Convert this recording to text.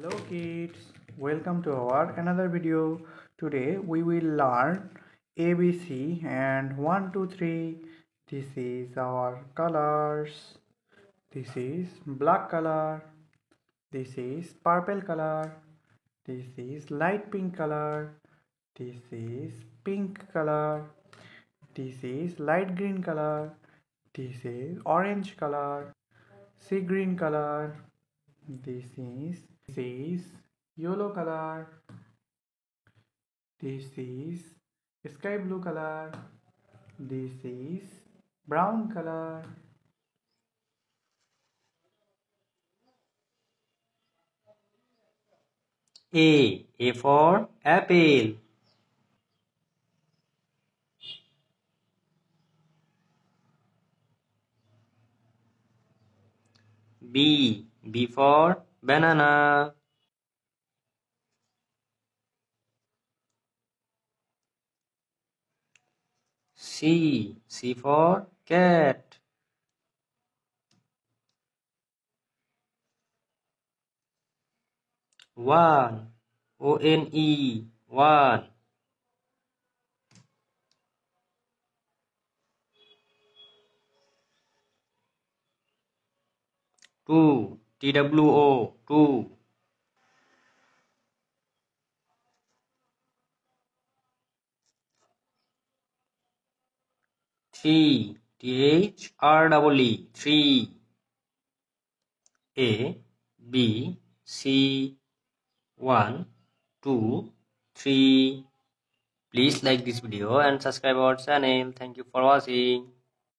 Hello kids, welcome to our another video. Today we will learn ABC and 1 2 3. This is our colors. This is black color. This is purple color. This is light pink color. This is pink color. This is light green color. This is orange color. Sea green color. This is yellow color. This is sky blue color. This is brown color. A for apple. B for banana. C for cat. One, O-N-E, one. Two, T-W-O, two. Three, T-H-R-E-E, three. A, B, C, 1, 2, 3. Please like this video and subscribe our channel. Thank you for watching.